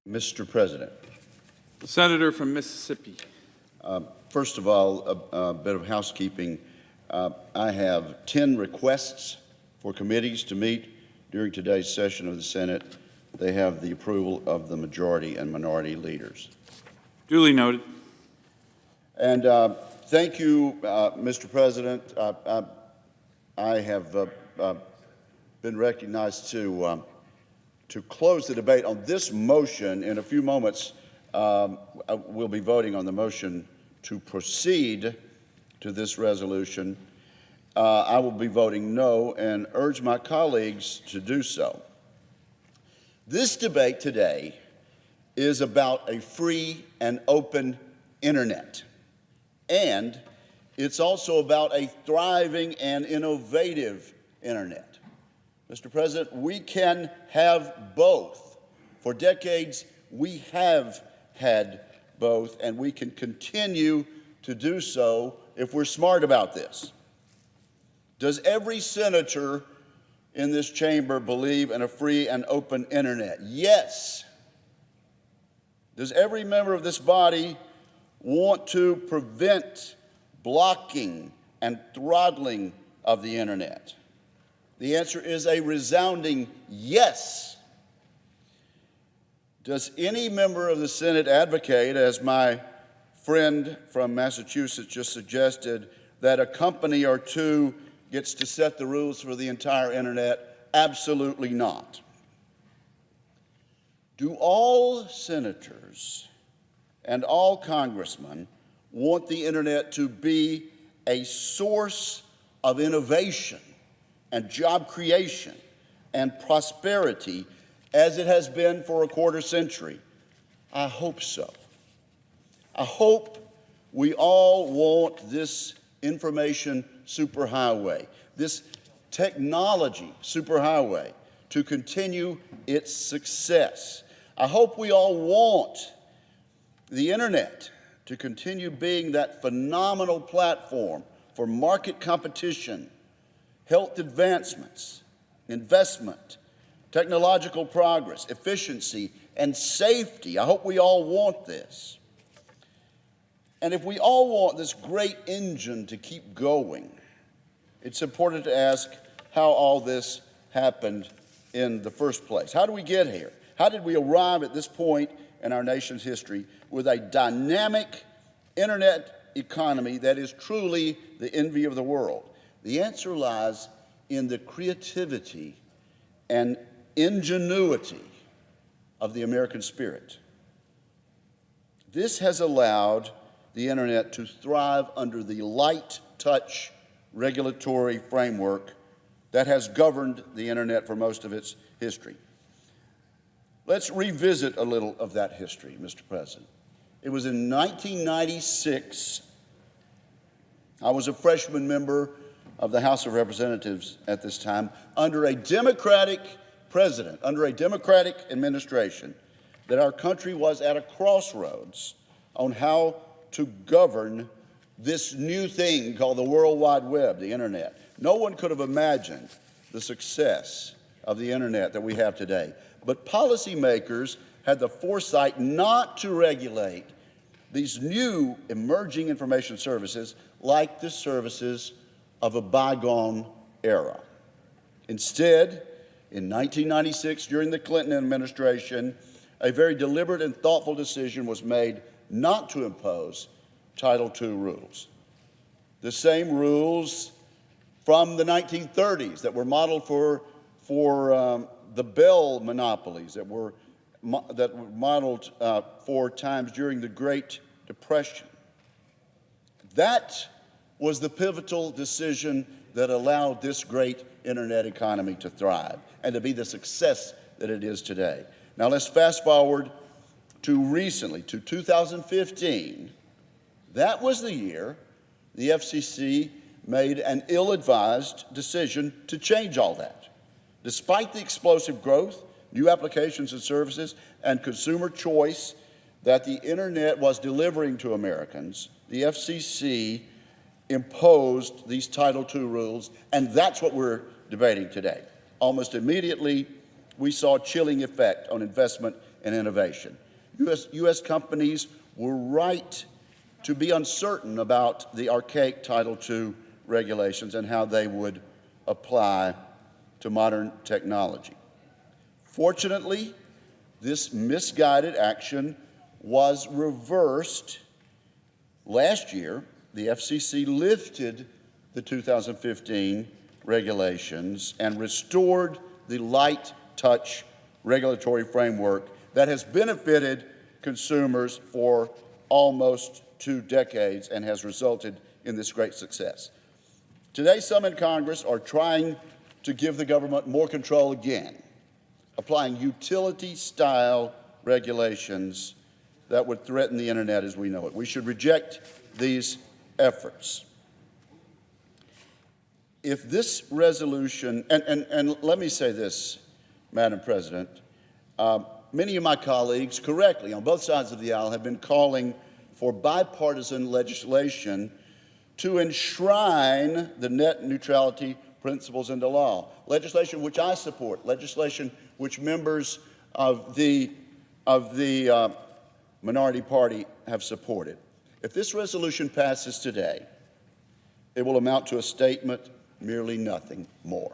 Mr. President, The senator from Mississippi. first of all, a bit of housekeeping. I have 10 requests for committees to meet during today's session of the Senate. They have the approval of the majority and minority leaders. Duly noted. And thank you, Mr. President. I have been recognized to close the debate on this motion. In a few moments, we'll be voting on the motion to proceed to this resolution. I will be voting no and urge my colleagues to do so. This debate today is about a free and open internet, and it's also about a thriving and innovative internet. Mr. President, we can have both. For decades, we have had both, and we can continue to do so if we're smart about this. Does every senator in this chamber believe in a free and open internet? Yes. Does every member of this body want to prevent blocking and throttling of the internet? The answer is a resounding yes. Does any member of the Senate advocate, as my friend from Massachusetts just suggested, that a company or two gets to set the rules for the entire internet? Absolutely not. Do all senators and all congressmen want the internet to be a source of innovation and job creation and prosperity as it has been for a quarter century? I hope so. I hope we all want this information superhighway, this technology superhighway, to continue its success. I hope we all want the internet to continue being that phenomenal platform for market competition, health advancements, investment, technological progress, efficiency, and safety. I hope we all want this. And if we all want this great engine to keep going, it's important to ask how all this happened in the first place. How did we get here? How did we arrive at this point in our nation's history with a dynamic internet economy that is truly the envy of the world? The answer lies in the creativity and ingenuity of the American spirit. This has allowed the internet to thrive under the light touch regulatory framework that has governed the internet for most of its history. Let's revisit a little of that history, Mr. President. It was in 1996. I was a freshman member of the House of Representatives at this time, under a Democratic president, under a Democratic administration, that our country was at a crossroads on how to govern this new thing called the World Wide Web, the internet. No one could have imagined the success of the internet that we have today. But policymakers had the foresight not to regulate these new emerging information services like the services of a bygone era. Instead, in 1996, during the Clinton administration, a very deliberate and thoughtful decision was made not to impose Title II rules. The same rules from the 1930s that were modeled for the Bell monopolies, that were modeled for times during the Great Depression. That was the pivotal decision that allowed this great internet economy to thrive and to be the success that it is today. Now let's fast forward to recently, to 2015. That was the year the FCC made an ill-advised decision to change all that. Despite the explosive growth, new applications and services, and consumer choice that the internet was delivering to Americans, the FCC imposed these Title II rules, and that's what we're debating today. Almost immediately, we saw a chilling effect on investment and innovation. U.S. companies were right to be uncertain about the archaic Title II regulations and how they would apply to modern technology. Fortunately, this misguided action was reversed. Last year, the FCC lifted the 2015 regulations and restored the light touch regulatory framework that has benefited consumers for almost 2 decades and has resulted in this great success. Today, some in Congress are trying to give the government more control again, applying utility-style regulations that would threaten the internet as we know it. We should reject these efforts. If this resolution, and let me say this, Madam President, many of my colleagues, correctly, on both sides of the aisle, have been calling for bipartisan legislation to enshrine the net neutrality principles into law, legislation which I support, legislation which members of the minority party have supported. If this resolution passes today, it will amount to a statement, merely nothing more.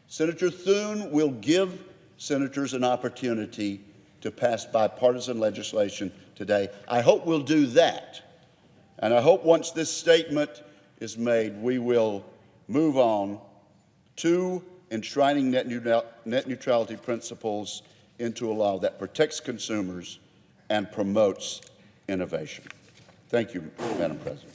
Senator Thune will give senators an opportunity to pass bipartisan legislation today. I hope we'll do that. And I hope once this statement is made, we will move on to enshrining net neutrality principles into a law that protects consumers and promotes innovation. Thank you, Madam President.